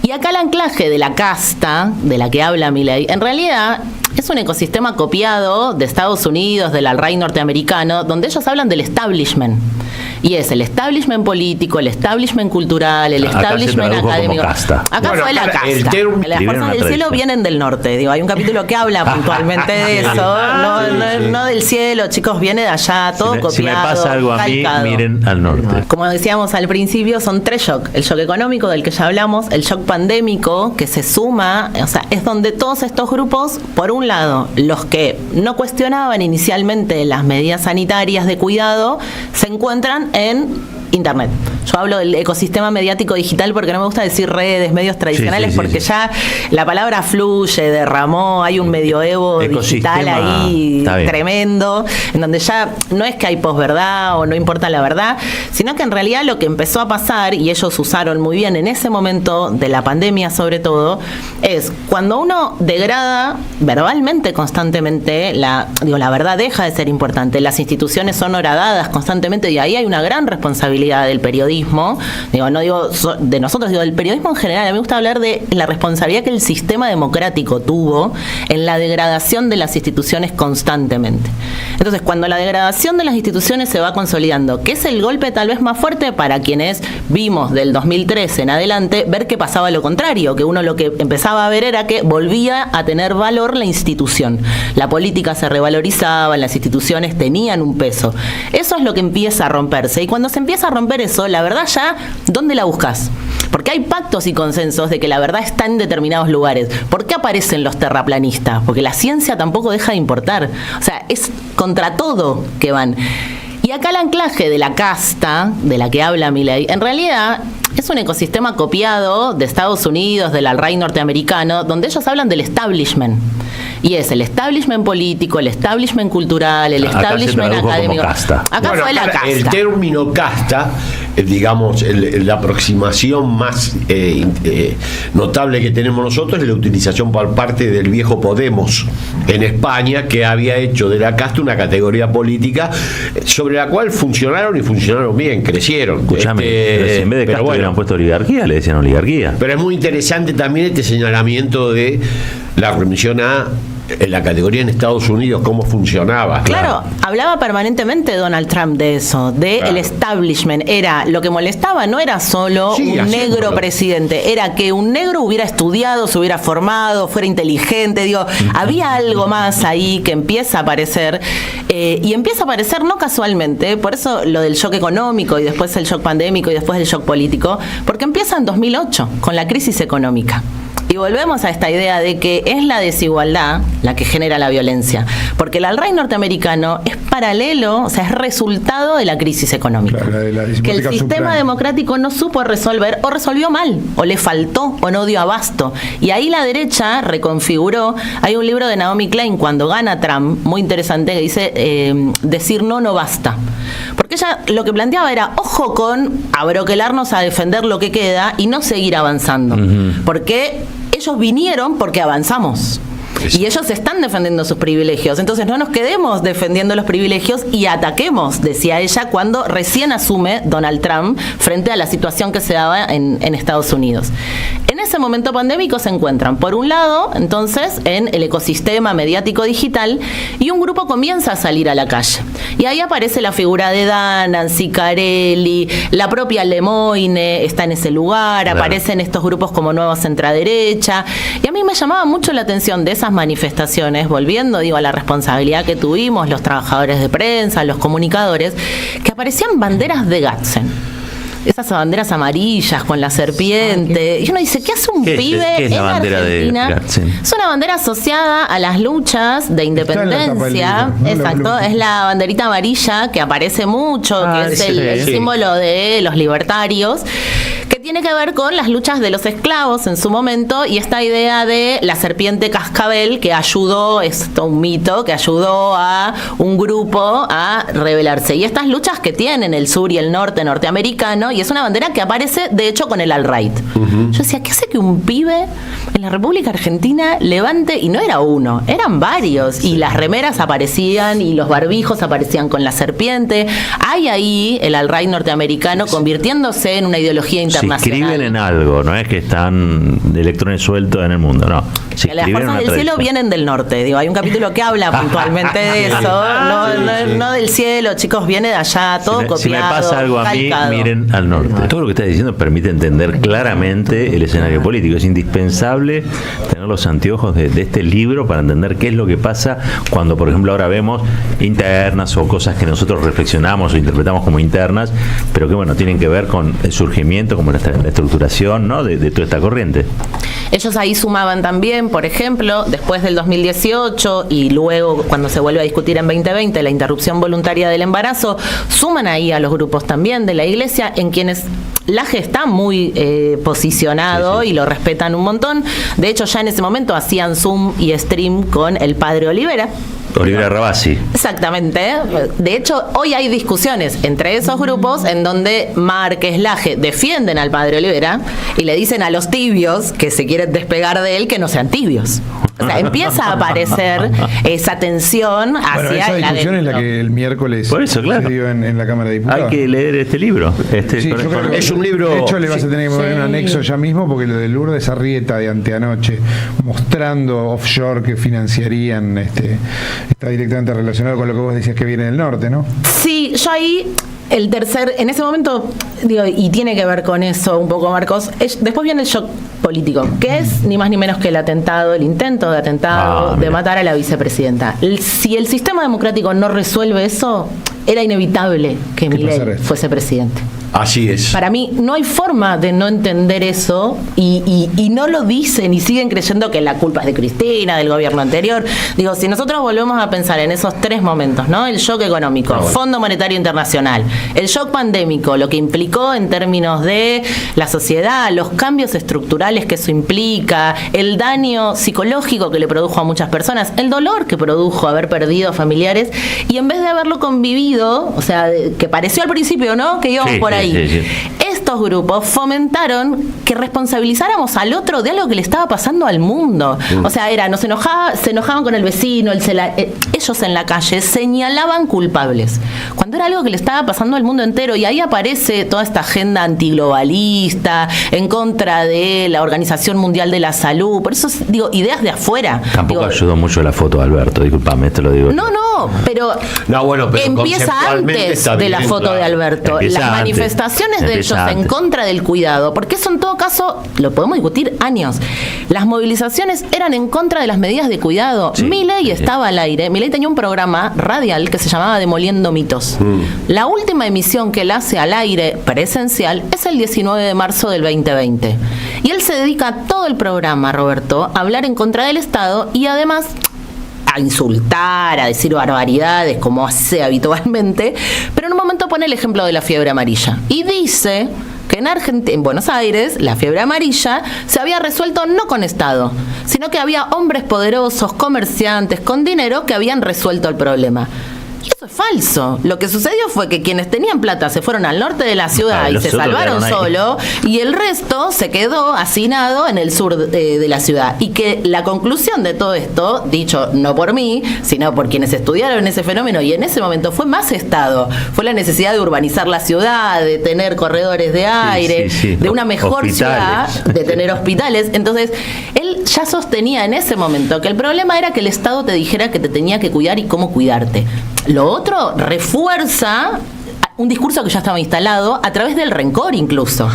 Y acá el anclaje de la casta, de la que habla Milei, en realidad es un ecosistema copiado de Estados Unidos, del alt-right norteamericano, donde ellos hablan del establishment. Y es el establishment político, el establishment cultural, el establishment académico. Acá fue la casta. Las fuerzas del cielo vienen del norte. Digo, hay un capítulo que habla puntualmente de eso. No del cielo, chicos, viene de allá, todo copiado. Si me pasa algo a mí, miren al norte. Como decíamos al principio, son 3 shocks. El shock económico, del que ya hablamos, el shock pandémico, que se suma, o sea, es donde todos estos grupos, por un lado, los que no cuestionaban inicialmente las medidas sanitarias de cuidado, se encuentran en Internet. Yo hablo del ecosistema mediático digital porque no me gusta decir redes, medios tradicionales, porque ya la palabra fluye, derramó, hay un medioevo digital ahí tremendo, en donde ya no es que hay posverdad o no importa la verdad, sino que en realidad lo que empezó a pasar, y ellos usaron muy bien en ese momento de la pandemia sobre todo, es cuando uno degrada verbalmente constantemente, la verdad deja de ser importante, las instituciones son horadadas constantemente y ahí hay una gran responsabilidad del periodismo, no digo de nosotros, digo del periodismo en general. A mí me gusta hablar de la responsabilidad que el sistema democrático tuvo en la degradación de las instituciones constantemente. Entonces, cuando la degradación de las instituciones se va consolidando, que es el golpe tal vez más fuerte para quienes vimos del 2013 en adelante, ver que pasaba lo contrario, que uno lo que empezaba a ver era que volvía a tener valor la institución. La política se revalorizaba, las instituciones tenían un peso. Eso es lo que empieza a romperse. Y cuando se empieza a romper eso, la verdad ya, ¿dónde la buscas? Porque hay pactos y consensos de que la verdad está en determinados lugares. ¿Por qué aparecen los terraplanistas? Porque la ciencia tampoco deja de importar. O sea, es contra todo que van. Y acá el anclaje de la casta, de la que habla Milei, en realidad es un ecosistema copiado de Estados Unidos, del alt-right norteamericano, donde ellos hablan del establishment. Y es el establishment político, el establishment cultural, el establishment académico. Acá fue la casta. El término casta, digamos, la aproximación más notable que tenemos nosotros es la utilización por parte del viejo Podemos en España, que había hecho de la casta una categoría política sobre la cual funcionaron y funcionaron bien, crecieron. Escúchame, en vez de casta hubieran puesto oligarquía, le decían oligarquía. Pero es muy interesante también este señalamiento de la remisión a la categoría en Estados Unidos, cómo funcionaba. Claro, hablaba permanentemente Donald Trump de eso, el establishment. Era, lo que molestaba no era solo un negro presidente, era que un negro hubiera estudiado, se hubiera formado, fuera inteligente, había algo más ahí que empieza a aparecer, y empieza a aparecer no casualmente, por eso lo del shock económico y después el shock pandémico y después el shock político, porque empieza en 2008 con la crisis económica. Y volvemos a esta idea de que es la desigualdad la que genera la violencia. Porque el alt-right norteamericano es paralelo, o sea, es resultado de la crisis económica. Claro, que el sistema democrático no supo resolver, o resolvió mal, o le faltó, o no dio abasto. Y ahí la derecha reconfiguró. Hay un libro de Naomi Klein, cuando gana Trump, muy interesante, que dice, decir no basta. Porque ella lo que planteaba era, ojo con abroquelarnos a defender lo que queda y no seguir avanzando. Porque ellos vinieron porque avanzamos. Y ellos están defendiendo sus privilegios. Entonces no nos quedemos defendiendo los privilegios y ataquemos, decía ella, cuando recién asume Donald Trump frente a la situación que se daba en Estados Unidos. En ese momento pandémico se encuentran, por un lado, entonces, en el ecosistema mediático digital, y un grupo comienza a salir a la calle. Y ahí aparece la figura de Dana, Ciccarelli, la propia Lemoine está en ese lugar, aparecen estos grupos como Nueva Centraderecha. Y a mí me llamaba mucho la atención de esas manifestaciones, volviendo, a la responsabilidad que tuvimos los trabajadores de prensa, los comunicadores, que aparecían banderas de Gatzen. Esas banderas amarillas con la serpiente. Y uno dice, ¿qué hace un pibe ¿Qué es la en bandera Argentina? De Gatzen? Es una bandera asociada a las luchas de independencia. Exacto, es la banderita amarilla que aparece mucho, que es el símbolo de los libertarios, que tiene que ver con las luchas de los esclavos en su momento, y esta idea de la serpiente cascabel que ayudó, es un mito, que ayudó a un grupo a rebelarse. Y estas luchas que tienen el sur y el norte norteamericano, y es una bandera que aparece, de hecho, con el alt-right. Yo decía, ¿qué hace que un pibe en la República Argentina levante? Y no era uno, eran varios. Y las remeras aparecían y los barbijos aparecían con la serpiente. Hay ahí el alt-right norteamericano convirtiéndose en una ideología internacional. inscriben en algo, no es que están de electrones sueltos en el mundo, no. Que las fuerzas del cielo vienen del norte. Digo, hay un capítulo que habla puntualmente de eso. No del cielo, chicos, viene de allá, todo copiado. Si me pasa algo a mí, miren al norte. Todo lo que estás diciendo permite entender claramente el escenario político. Es indispensable tener los anteojos de este libro para entender qué es lo que pasa cuando, por ejemplo, ahora vemos internas o cosas que nosotros reflexionamos o interpretamos como internas, pero que, bueno, tienen que ver con el surgimiento, como la estructuración, ¿no?, de toda esta corriente. Ellos ahí sumaban también, por ejemplo, después del 2018 y luego cuando se vuelve a discutir en 2020 la interrupción voluntaria del embarazo, suman ahí a los grupos también de la Iglesia, en quienes Laje está muy posicionado, sí. Y lo respetan un montón. De hecho, ya en ese momento hacían Zoom y stream con el padre Olivera. Olivera Rabasi. Exactamente. De hecho, hoy hay discusiones entre esos grupos en donde Márquez, Laje defienden al padre Olivera y le dicen a los tibios que se quieren despegar de él que no sean tibios. O sea, empieza a aparecer esa tensión hacia esa discusión es la que el miércoles por eso, claro, se dio en la Cámara de Diputados. Hay que leer este libro. Sí, yo creo que es un libro. De hecho, le vas a tener que poner un anexo ya mismo, porque lo de Lourdes Arrieta de anteanoche, mostrando offshore que financiarían, está directamente relacionado con lo que vos decías que viene del norte, ¿no? Sí, yo ahí... en ese momento, digo, y tiene que ver con eso un poco, Marcos, después viene el shock político, que es ni más ni menos que el intento de atentado, de matar a la vicepresidenta. Si el sistema democrático no resuelve eso, era inevitable que Milei fuese presidente. Así es. Para mí no hay forma de no entender eso y no lo dicen y siguen creyendo que la culpa es de Cristina, del gobierno anterior. Digo, si nosotros volvemos a pensar en esos tres momentos, ¿no? El shock económico, Fondo Monetario Internacional, el shock pandémico, lo que implicó en términos de la sociedad, los cambios estructurales que eso implica, el daño psicológico que le produjo a muchas personas, el dolor que produjo haber perdido familiares, y en vez de haberlo convivido, o sea, que pareció al principio, ¿no?, que íbamos por ahí. Sí. Estos grupos fomentaron que responsabilizáramos al otro de algo que le estaba pasando al mundo. O sea, se enojaban con el vecino, ellos en la calle señalaban culpables, cuando era algo que le estaba pasando al mundo entero, y ahí aparece toda esta agenda antiglobalista, en contra de la Organización Mundial de la Salud. Por eso digo, ideas de afuera. Tampoco ayudó mucho la foto de Alberto, discúlpame, te lo digo. No, pero empieza antes de la foto de Alberto. Las manifestaciones de ellos en contra del cuidado, porque eso en todo caso lo podemos discutir años. Las movilizaciones eran en contra de las medidas de cuidado. Milei estaba al aire. Milei tenía un programa radial que se llamaba Demoliendo Mitos. La última emisión que él hace al aire presencial es el 19 de marzo del 2020. Y él se dedica todo el programa, Roberto, a hablar en contra del Estado y además a insultar, a decir barbaridades como hace habitualmente, pero en un momento pone el ejemplo de la fiebre amarilla y dice que en Buenos Aires la fiebre amarilla se había resuelto no con Estado, sino que había hombres poderosos, comerciantes con dinero que habían resuelto el problema. Y eso es falso. Lo que sucedió fue que quienes tenían plata se fueron al norte de la ciudad y se salvaron solo, y el resto se quedó hacinado en el sur de la ciudad. Y que la conclusión de todo esto, dicho no por mí, sino por quienes estudiaron ese fenómeno, y en ese momento fue más Estado, fue la necesidad de urbanizar la ciudad, de tener corredores de aire, de una mejor ciudad, de tener hospitales. Entonces, él ya sostenía en ese momento que el problema era que el Estado te dijera que te tenía que cuidar y cómo cuidarte. Lo otro refuerza un discurso que ya estaba instalado a través del rencor incluso.